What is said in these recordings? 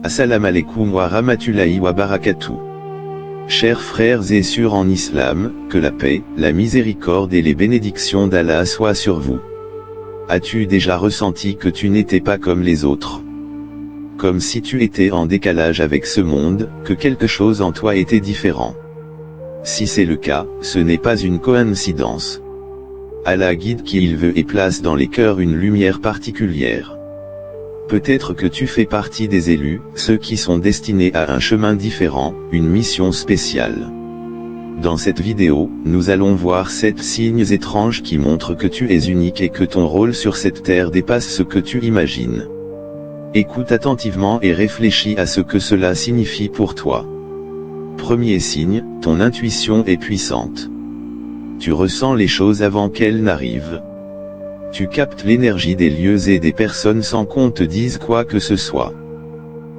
Assalamu alaikum wa rahmatullahi wa barakatuh. Chers frères et sœurs en islam, que la paix, la miséricorde et les bénédictions d'Allah soient sur vous. As-tu déjà ressenti que tu n'étais pas comme les autres? Comme si tu étais en décalage avec ce monde, que quelque chose en toi était différent. Si c'est le cas, ce n'est pas une coïncidence. Allah guide qui il veut et place dans les cœurs une lumière particulière. Peut-être que tu fais partie des élus, ceux qui sont destinés à un chemin différent, une mission spéciale. Dans cette vidéo, nous allons voir 7 signes étranges qui montrent que tu es unique et que ton rôle sur cette terre dépasse ce que tu imagines. Écoute attentivement et réfléchis à ce que cela signifie pour toi. Premier signe, ton intuition est puissante. Tu ressens les choses avant qu'elles n'arrivent. Tu captes l'énergie des lieux et des personnes sans qu'on te dise quoi que ce soit.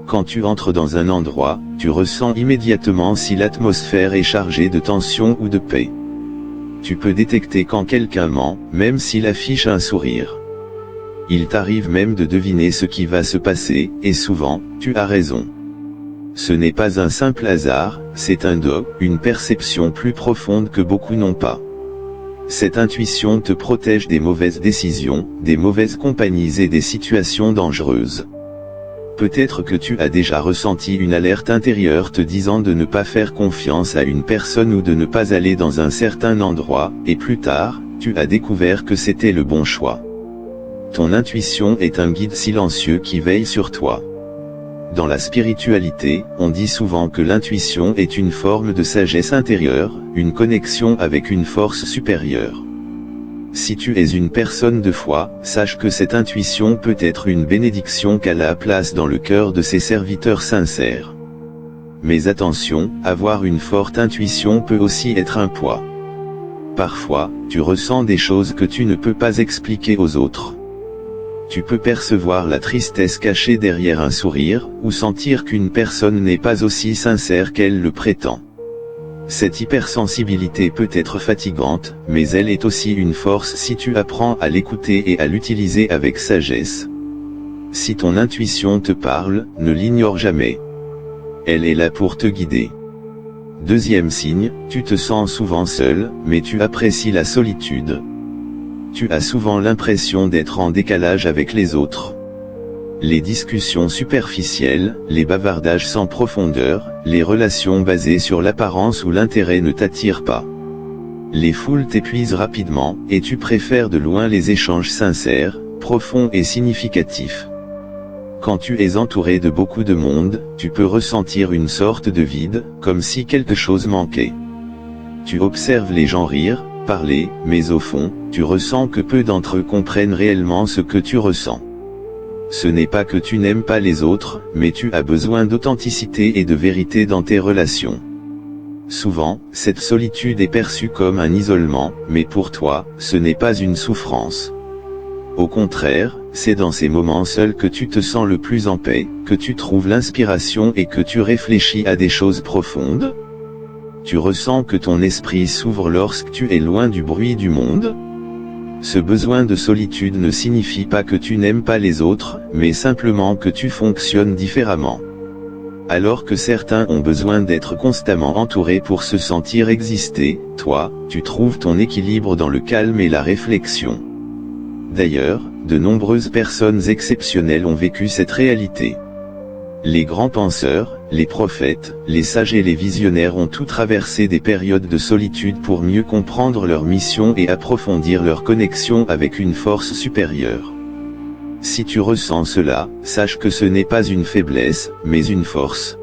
Quand tu entres dans un endroit, tu ressens immédiatement si l'atmosphère est chargée de tension ou de paix. Tu peux détecter quand quelqu'un ment, même s'il affiche un sourire. Il t'arrive même de deviner ce qui va se passer, et souvent, tu as raison. Ce n'est pas un simple hasard, c'est un don, une perception plus profonde que beaucoup n'ont pas. Cette intuition te protège des mauvaises décisions, des mauvaises compagnies et des situations dangereuses. Peut-être que tu as déjà ressenti une alerte intérieure te disant de ne pas faire confiance à une personne ou de ne pas aller dans un certain endroit, et plus tard, tu as découvert que c'était le bon choix. Ton intuition est un guide silencieux qui veille sur toi. Dans la spiritualité, on dit souvent que l'intuition est une forme de sagesse intérieure, une connexion avec une force supérieure. Si tu es une personne de foi, sache que cette intuition peut être une bénédiction qu'Allah place dans le cœur de ses serviteurs sincères. Mais attention, avoir une forte intuition peut aussi être un poids. Parfois, tu ressens des choses que tu ne peux pas expliquer aux autres. Tu peux percevoir la tristesse cachée derrière un sourire, ou sentir qu'une personne n'est pas aussi sincère qu'elle le prétend. Cette hypersensibilité peut être fatigante, mais elle est aussi une force si tu apprends à l'écouter et à l'utiliser avec sagesse. Si ton intuition te parle, ne l'ignore jamais. Elle est là pour te guider. Deuxième signe, tu te sens souvent seul, mais tu apprécies la solitude. Tu as souvent l'impression d'être en décalage avec les autres. Les discussions superficielles, les bavardages sans profondeur, les relations basées sur l'apparence ou l'intérêt ne t'attirent pas. Les foules t'épuisent rapidement, et tu préfères de loin les échanges sincères, profonds et significatifs. Quand tu es entouré de beaucoup de monde, tu peux ressentir une sorte de vide, comme si quelque chose manquait. Tu observes les gens rire, parler, mais au fond, tu ressens que peu d'entre eux comprennent réellement ce que tu ressens. Ce n'est pas que tu n'aimes pas les autres, mais tu as besoin d'authenticité et de vérité dans tes relations. Souvent, cette solitude est perçue comme un isolement, mais pour toi, ce n'est pas une souffrance. Au contraire, c'est dans ces moments seuls que tu te sens le plus en paix, que tu trouves l'inspiration et que tu réfléchis à des choses profondes. Tu ressens que ton esprit s'ouvre lorsque tu es loin du bruit du monde. Ce besoin de solitude ne signifie pas que tu n'aimes pas les autres, mais simplement que tu fonctionnes différemment. Alors que certains ont besoin d'être constamment entourés pour se sentir exister, toi, tu trouves ton équilibre dans le calme et la réflexion. D'ailleurs, de nombreuses personnes exceptionnelles ont vécu cette réalité. Les grands penseurs, les prophètes, les sages et les visionnaires ont tous traversé des périodes de solitude pour mieux comprendre leur mission et approfondir leur connexion avec une force supérieure. Si tu ressens cela, sache que ce n'est pas une faiblesse, mais une force.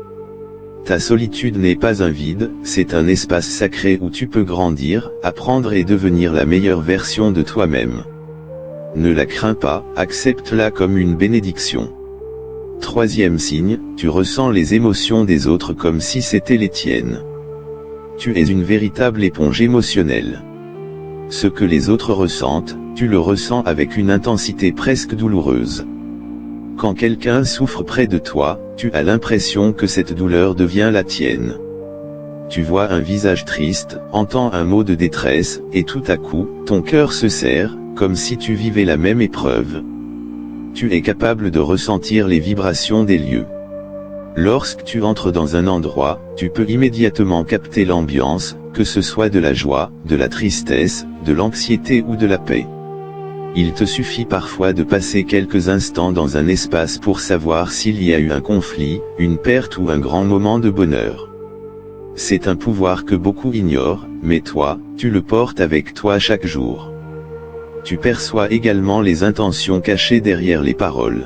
Ta solitude n'est pas un vide, c'est un espace sacré où tu peux grandir, apprendre et devenir la meilleure version de toi-même. Ne la crains pas, accepte-la comme une bénédiction. Troisième signe, tu ressens les émotions des autres comme si c'était les tiennes. Tu es une véritable éponge émotionnelle. Ce que les autres ressentent, tu le ressens avec une intensité presque douloureuse. Quand quelqu'un souffre près de toi, tu as l'impression que cette douleur devient la tienne. Tu vois un visage triste, entends un mot de détresse, et tout à coup, ton cœur se serre, comme si tu vivais la même épreuve. Tu es capable de ressentir les vibrations des lieux. Lorsque tu entres dans un endroit, tu peux immédiatement capter l'ambiance, que ce soit de la joie, de la tristesse, de l'anxiété ou de la paix. Il te suffit parfois de passer quelques instants dans un espace pour savoir s'il y a eu un conflit, une perte ou un grand moment de bonheur. C'est un pouvoir que beaucoup ignorent, mais toi, tu le portes avec toi chaque jour. Tu perçois également les intentions cachées derrière les paroles.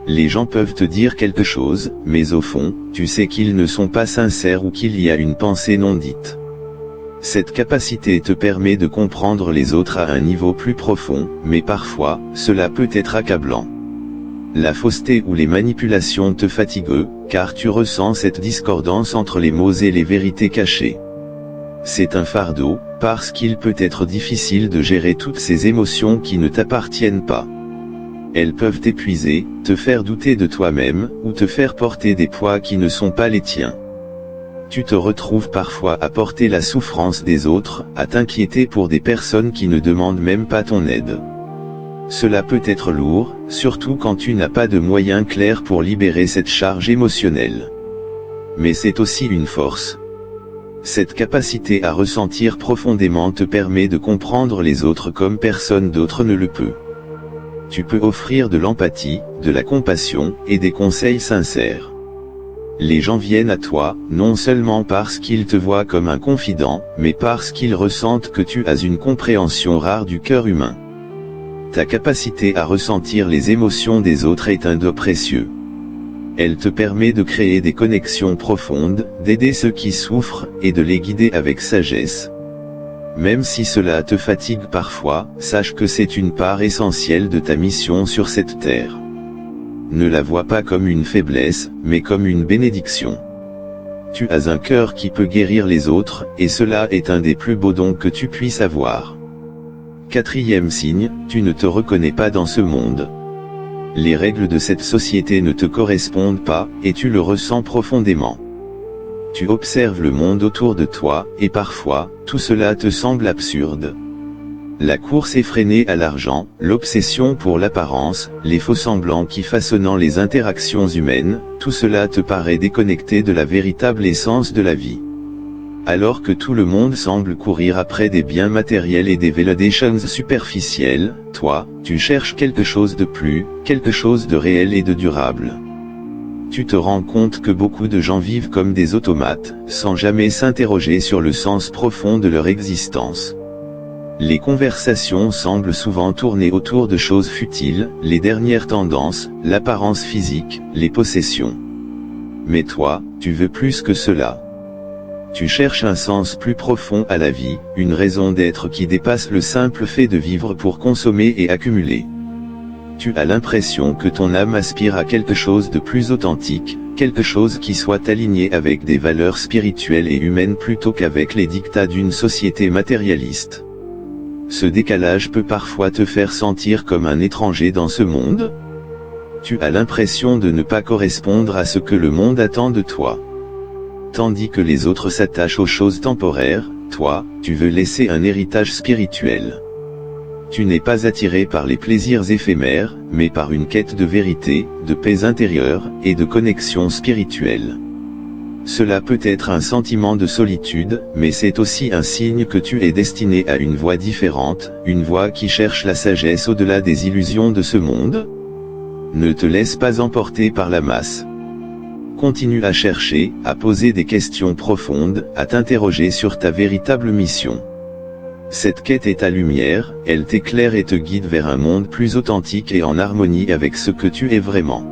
Les gens peuvent te dire quelque chose, mais au fond, tu sais qu'ils ne sont pas sincères ou qu'il y a une pensée non dite. Cette capacité te permet de comprendre les autres à un niveau plus profond, mais parfois, cela peut être accablant. La fausseté ou les manipulations te fatiguent, car tu ressens cette discordance entre les mots et les vérités cachées. C'est un fardeau, parce qu'il peut être difficile de gérer toutes ces émotions qui ne t'appartiennent pas. Elles peuvent t'épuiser, te faire douter de toi-même, ou te faire porter des poids qui ne sont pas les tiens. Tu te retrouves parfois à porter la souffrance des autres, à t'inquiéter pour des personnes qui ne demandent même pas ton aide. Cela peut être lourd, surtout quand tu n'as pas de moyens clairs pour libérer cette charge émotionnelle. Mais c'est aussi une force. Cette capacité à ressentir profondément te permet de comprendre les autres comme personne d'autre ne le peut. Tu peux offrir de l'empathie, de la compassion, et des conseils sincères. Les gens viennent à toi, non seulement parce qu'ils te voient comme un confident, mais parce qu'ils ressentent que tu as une compréhension rare du cœur humain. Ta capacité à ressentir les émotions des autres est un don précieux. Elle te permet de créer des connexions profondes, d'aider ceux qui souffrent, et de les guider avec sagesse. Même si cela te fatigue parfois, sache que c'est une part essentielle de ta mission sur cette terre. Ne la vois pas comme une faiblesse, mais comme une bénédiction. Tu as un cœur qui peut guérir les autres, et cela est un des plus beaux dons que tu puisses avoir. 4e signe, tu ne te reconnais pas dans ce monde. Les règles de cette société ne te correspondent pas, et tu le ressens profondément. Tu observes le monde autour de toi, et parfois, tout cela te semble absurde. La course effrénée à l'argent, l'obsession pour l'apparence, les faux-semblants qui façonnent les interactions humaines, tout cela te paraît déconnecté de la véritable essence de la vie. Alors que tout le monde semble courir après des biens matériels et des validations superficielles, toi, tu cherches quelque chose de plus, quelque chose de réel et de durable. Tu te rends compte que beaucoup de gens vivent comme des automates, sans jamais s'interroger sur le sens profond de leur existence. Les conversations semblent souvent tourner autour de choses futiles, les dernières tendances, l'apparence physique, les possessions. Mais toi, tu veux plus que cela. Tu cherches un sens plus profond à la vie, une raison d'être qui dépasse le simple fait de vivre pour consommer et accumuler. Tu as l'impression que ton âme aspire à quelque chose de plus authentique, quelque chose qui soit aligné avec des valeurs spirituelles et humaines plutôt qu'avec les dictats d'une société matérialiste. Ce décalage peut parfois te faire sentir comme un étranger dans ce monde. Tu as l'impression de ne pas correspondre à ce que le monde attend de toi. Tandis que les autres s'attachent aux choses temporaires, toi, tu veux laisser un héritage spirituel. Tu n'es pas attiré par les plaisirs éphémères, mais par une quête de vérité, de paix intérieure, et de connexion spirituelle. Cela peut être un sentiment de solitude, mais c'est aussi un signe que tu es destiné à une voie différente, une voie qui cherche la sagesse au-delà des illusions de ce monde. Ne te laisse pas emporter par la masse. Continue à chercher, à poser des questions profondes, à t'interroger sur ta véritable mission. Cette quête est ta lumière, elle t'éclaire et te guide vers un monde plus authentique et en harmonie avec ce que tu es vraiment.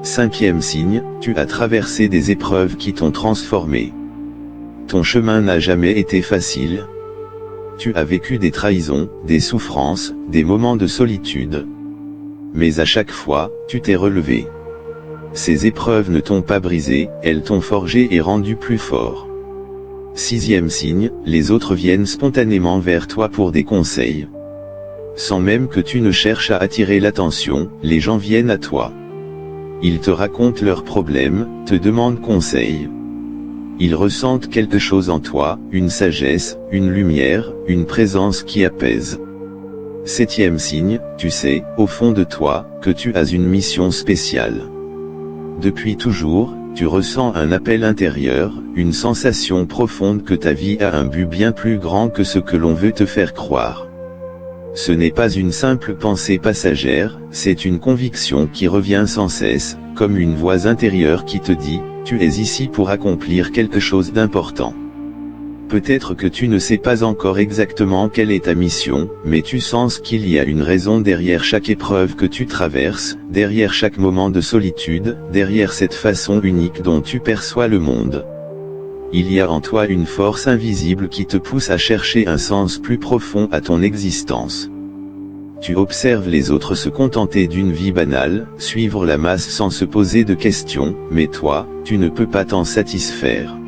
5e signe, tu as traversé des épreuves qui t'ont transformé. Ton chemin n'a jamais été facile. Tu as vécu des trahisons, des souffrances, des moments de solitude. Mais à chaque fois, tu t'es relevé. Ces épreuves ne t'ont pas brisé, elles t'ont forgé et rendu plus fort. 6e signe, les autres viennent spontanément vers toi pour des conseils. Sans même que tu ne cherches à attirer l'attention, les gens viennent à toi. Ils te racontent leurs problèmes, te demandent conseil. Ils ressentent quelque chose en toi, une sagesse, une lumière, une présence qui apaise. 7e signe, tu sais, au fond de toi, que tu as une mission spéciale. Depuis toujours, tu ressens un appel intérieur, une sensation profonde que ta vie a un but bien plus grand que ce que l'on veut te faire croire. Ce n'est pas une simple pensée passagère, c'est une conviction qui revient sans cesse, comme une voix intérieure qui te dit, tu es ici pour accomplir quelque chose d'important. Peut-être que tu ne sais pas encore exactement quelle est ta mission, mais tu sens qu'il y a une raison derrière chaque épreuve que tu traverses, derrière chaque moment de solitude, derrière cette façon unique dont tu perçois le monde. Il y a en toi une force invisible qui te pousse à chercher un sens plus profond à ton existence. Tu observes les autres se contenter d'une vie banale, suivre la masse sans se poser de questions, mais toi, tu ne peux pas t'en satisfaire.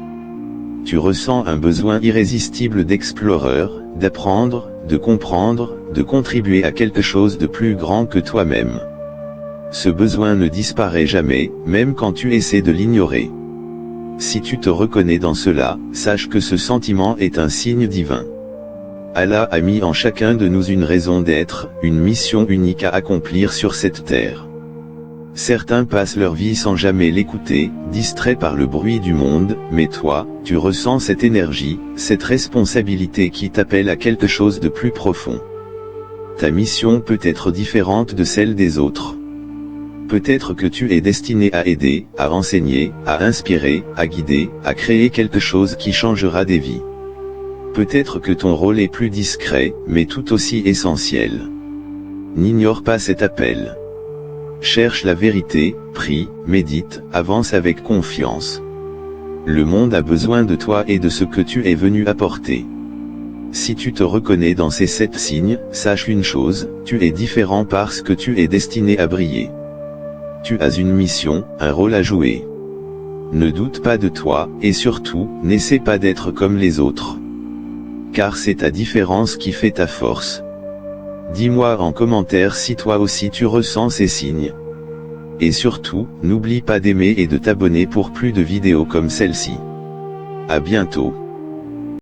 Tu ressens un besoin irrésistible d'exploreur, d'apprendre, de comprendre, de contribuer à quelque chose de plus grand que toi-même. Ce besoin ne disparaît jamais, même quand tu essaies de l'ignorer. Si tu te reconnais dans cela, sache que ce sentiment est un signe divin. Allah a mis en chacun de nous une raison d'être, une mission unique à accomplir sur cette terre. Certains passent leur vie sans jamais l'écouter, distraits par le bruit du monde, mais toi, tu ressens cette énergie, cette responsabilité qui t'appelle à quelque chose de plus profond. Ta mission peut être différente de celle des autres. Peut-être que tu es destiné à aider, à enseigner, à inspirer, à guider, à créer quelque chose qui changera des vies. Peut-être que ton rôle est plus discret, mais tout aussi essentiel. N'ignore pas cet appel. Cherche la vérité, prie, médite, avance avec confiance. Le monde a besoin de toi et de ce que tu es venu apporter. Si tu te reconnais dans ces 7 signes, sache une chose, tu es différent parce que tu es destiné à briller. Tu as une mission, un rôle à jouer. Ne doute pas de toi, et surtout, n'essaie pas d'être comme les autres. Car c'est ta différence qui fait ta force. Dis-moi en commentaire si toi aussi tu ressens ces signes. Et surtout, n'oublie pas d'aimer et de t'abonner pour plus de vidéos comme celle-ci. À bientôt.